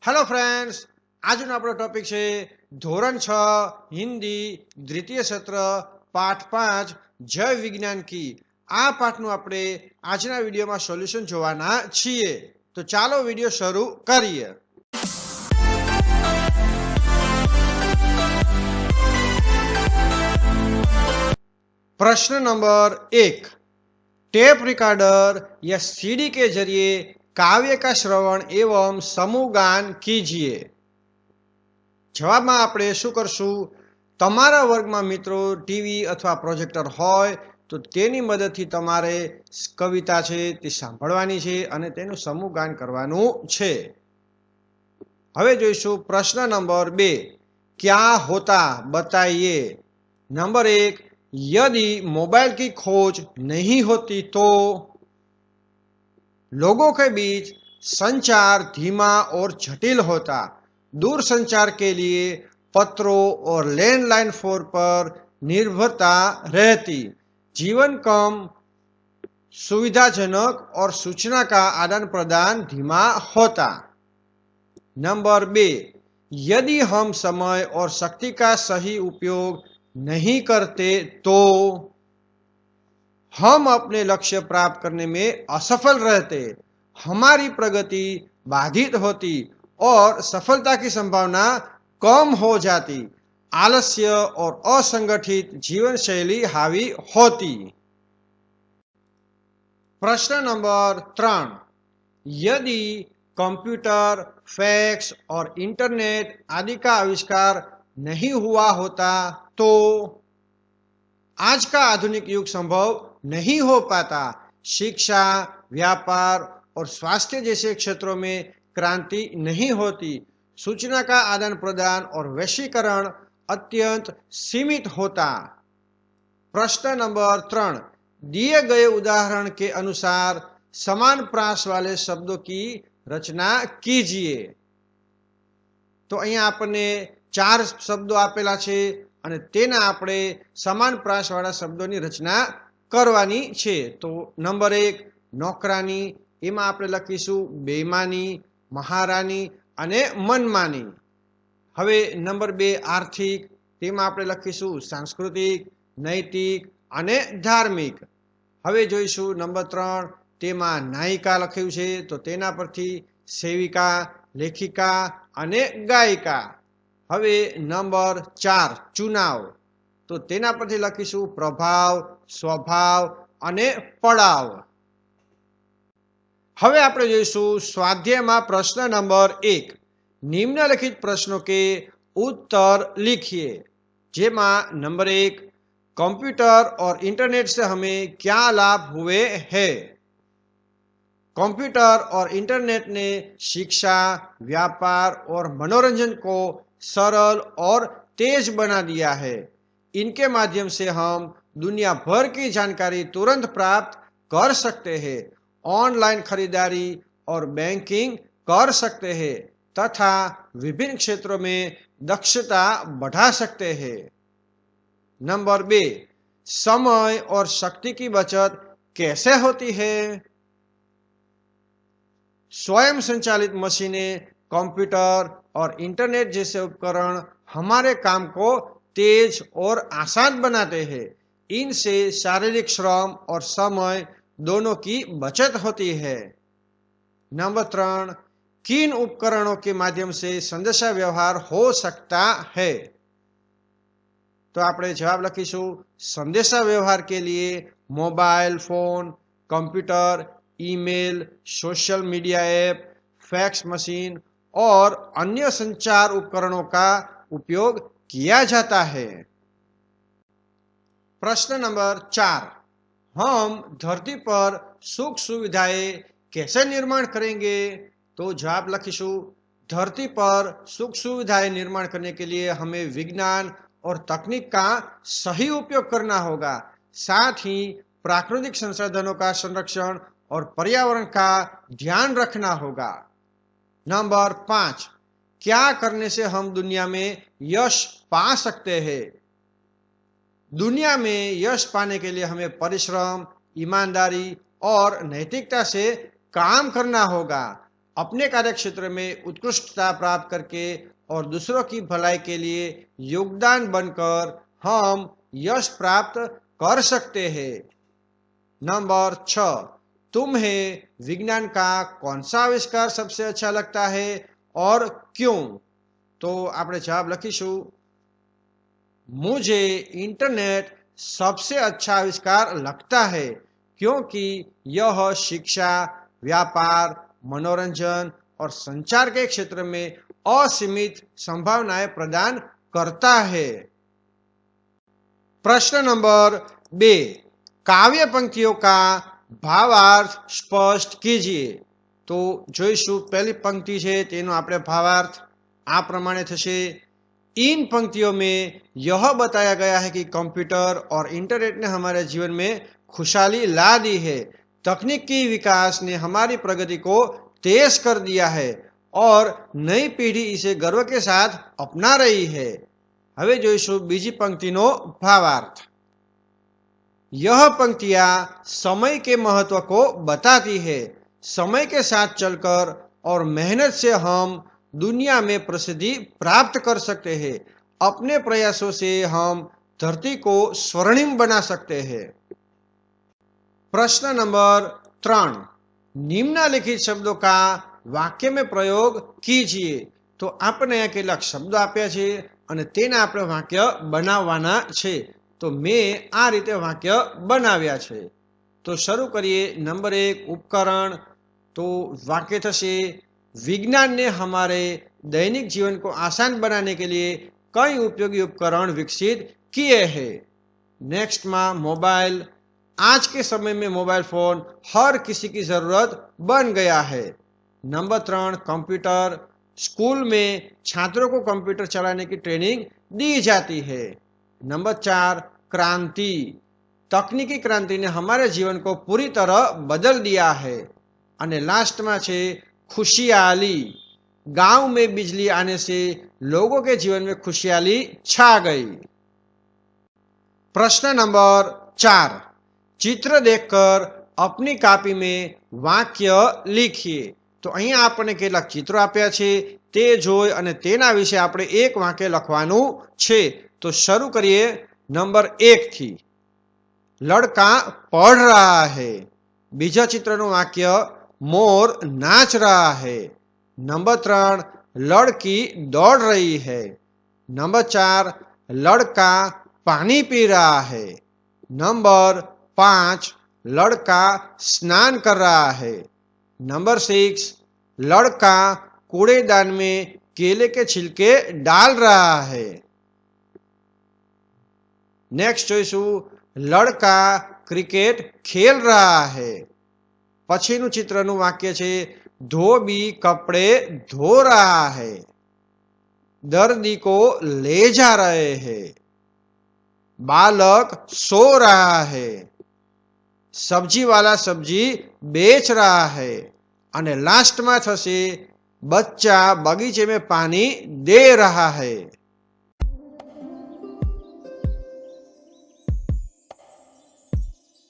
Hello friends, આજનો આપણો topic છે ધોરણ 6 હિન્દી દ્વિતીય સત્ર પાઠ 5 જય વિજ્ઞાન કી। આ પાઠનું આપણે આજના વિડીયોમાં સોલ્યુશન જોવાના છીએ। તો ચાલો વિડીયો શરૂ કરીએ। प्रश्न नंबर 1, टेप रिकॉर्डर या सीडी के जरिए काव्य का श्रवण एवं समूह गान कीजिए। जवाब में आपणे शुं करशुं, तमारा वर्ग में मित्रों टीवी अथवा प्रोजेक्टर होय तो तेनी मददथी तमारे कविता छे ते सांभळवानी छे अने तेनुं समूह गान करवानुं छे। हवे जोईशुं प्रश्न नंबर 2, क्या होता बताइए। नंबर 1, यदि मोबाइल की खोज नहीं होती तो लोगों के बीच संचार धीमा और जटिल होता। दूर संचार के लिए पत्रों और लैंडलाइन फोन पर निर्भरता रहती। जीवन कम सुविधाजनक और सूचना का आदान प्रदान धीमा होता। नंबर 2, यदि हम समय और शक्ति का सही उपयोग नहीं करते तो हम अपने लक्ष्य प्राप्त करने में असफल रहते, हमारी प्रगति बाधित होती और सफलता की संभावना कम हो जाती। आलस्य और असंगठित जीवन शैली हावी होती। प्रश्न नंबर 3, यदि कंप्यूटर, फैक्स और इंटरनेट आदि का आविष्कार नहीं हुआ होता तो आज का आधुनिक युग संभव नहीं हो पाता। शिक्षा, व्यापार और स्वास्थ्य जैसे क्षेत्रों में क्रांति नहीं होती। सूचना का आदान प्रदान और वैश्वीकरण अत्यंत सीमित होता। प्रश्न नंबर 3, दिए गए उदाहरण के अनुसार समान प्रास वाले शब्दों की रचना कीजिए। तो अहींया आपने 4 शब्दों आपेला छे અને તેના આપણે સમાન પ્રાસવાળા શબ્દોની રચના કરવાની છે। તો નંબર 1, નોકરાની, એમાં આપણે લખીશું બેમાની, મહારાની અને મનમાની। હવે નંબર 2, આર્થિક, તેમાં આપણે લખીશું સાંસ્કૃતિક, નૈતિક અને ધાર્મિક। હવે જોઈશું નંબર 3, તેમાં નાયિકા લખ્યું છે તો તેના પરથી સેવિકા, લેખિકા અને ગાયિકા। હવે નંબર 4, ચુનાવ, તો તેના પરથી લખીશું પ્રભાવ, સ્વભાવ અને પડાવ। હવે આપણે જોઈશું સ્વાધ્યાયમાં પ્રશ્ન નંબર 1, निम्नलिखित प्रश्नों के उत्तर लिखिए। जेमा नंबर 1, कंप्यूटर और इंटरनेट से हमें क्या लाभ हुए हैं। कंप्यूटर और इंटरनेट ने शिक्षा, व्यापार और मनोरंजन को सरल और तेज बना दिया है। इनके माध्यम से हम दुनिया भर की जानकारी तुरंत प्राप्त कर सकते हैं, ऑनलाइन खरीदारी और बैंकिंग कर सकते हैं तथा विभिन्न क्षेत्रों में दक्षता बढ़ा सकते हैं। नंबर 2, समय और शक्ति की बचत कैसे होती है। स्वयं संचालित मशीनें, कंप्यूटर और इंटरनेट जैसे उपकरण हमारे काम को तेज और आसान बनाते हैं। इनसे शारीरिक श्रम और समय दोनों की बचत होती है। नंबर 3, किन उपकरणों के माध्यम से संदेशा व्यवहार हो सकता है। तो आपणे जवाब लखीशुं संदेशा व्यवहार के लिए mobile phone, computer, email, social media app, fax machine और अन्य संचार उपकरणों का उपयोग किया जाता है। प्रश्न नंबर 4, हम धरती पर सुख सुविधाएं कैसे निर्माण करेंगे। तो जवाब लखीशुं धरती पर सुख सुविधाएं निर्माण करने के लिए हमें विज्ञान और तकनीक का सही उपयोग करना होगा। साथ ही प्राकृतिक संसाधनों का संरक्षण और पर्यावरण का ध्यान रखना होगा। नंबर 5, क्या करने से हम दुनिया में यश पा सकते हैं। दुनिया में यश पाने के लिए हमें परिश्रम, ईमानदारी और नैतिकता से काम करना होगा। अपने कार्यक्षेत्र में उत्कृष्टता प्राप्त करके और दूसरों की भलाई के लिए योगदान बनकर हम यश प्राप्त कर सकते हैं। नंबर 6, तुम्हें विज्ञान का कौन सा आविष्कार सबसे अच्छा लगता है और क्यों? तो આપણે જવાબ લખીશું, मुझे इंटरनेट सबसे अच्छा आविष्कार लगता है क्योंकि यह शिक्षा, व्यापार, मनोरंजन और संचार के क्षेत्र में असीमित संभावनाएं प्रदान करता है। प्रश्न नंबर 2, काव्य पंक्तियों का भावार्थ स्पष्ट कीजिए। तो જોઈશું पहली पंक्ति है तेनो આપણે भावार्थ आ प्रमाणे थशे। इन पंक्तियों में यह बताया गया है कि कंप्यूटर और इंटरनेट ने हमारे जीवन में खुशहाली ला दी है। तकनीकी विकास ने हमारी प्रगति को तेज कर दिया है और नई पीढ़ी इसे गर्व के साथ अपना रही है। हवे जोईशु बीजी पंक्तिनो भावार्थ। यह पंक्तियां समय के महत्व को बताती है। समय के साथ चलकर और मेहनत से हम दुनिया में प्रसिद्धि प्राप्त कर सकते हैं। अपने प्रयासों से हम धरती को स्वर्णिम बना सकते हैं। प्रश्न नंबर 3, निम्नलिखित शब्दों का वाक्य में प्रयोग कीजिए। तो आपने यहाँ કેટલાક શબ્દો આપ્યા છે અને તેના આપણે વાક્ય બનાવવાના છે। તો મેં આ રીતે વાક્ય બનાવ્યા છે। તો શરૂ કરીએ। નંબર 1, ઉપકરણ। तो वाक्य थशे, विज्ञान ने हमारे दैनिक जीवन को आसान बनाने के लिए कई उपयोगी उपकरण विकसित किए हैं। नेक्स्ट में मोबाइल। आज के समय में मोबाइल फोन हर किसी की जरूरत बन गया है। Number 3, computer. स्कूल में छात्रों को कंप्यूटर चलाने की ट्रेनिंग दी जाती है। नंबर 4, क्रांति। तकनीकी क्रांति ने हमारे जीवन को पूरी तरह बदल दिया है। અને લાસ્ટમાં છે खुशहाली। गांव में बिजली आने से लोगों के जीवन में खुशहाली छा गई। प्रश्न नंबर 4, चित्र देखकर अपनी कापी में वाक्य लिखिए। तो અહીંયા આપણને કેટલાક ચિત્રો આપ્યા છે તે જોઈ અને તેના વિશે આપણે એક વાક્ય લખવાનું છે। તો શરૂ કરીએ નંબર 1 થી। लड़का पढ़ रहा है। बीजा चित्रનું वाक्य, मोर नाच रहा है। नंबर 3, लड़की दौड़ रही है। नंबर 4, लड़का पानी पी रहा है। नंबर 5, लड़का स्नान कर रहा है। नंबर 6, लड़का कूड़ेदान में केले के छिलके डाल रहा है। नेक्स्ट जोईशु, लड़का क्रिकेट खेल रहा है। पछीनु चित्रनु वाक्य छे, धोबी कपड़े धो रहा है। दर्दी को ले जा रहे हैं। बालक सो रहा है। सब्जी वाला सब्जी बेच रहा है। અને લાસ્ટમાં થશે, बच्चा बगीचे में पानी दे रहा है।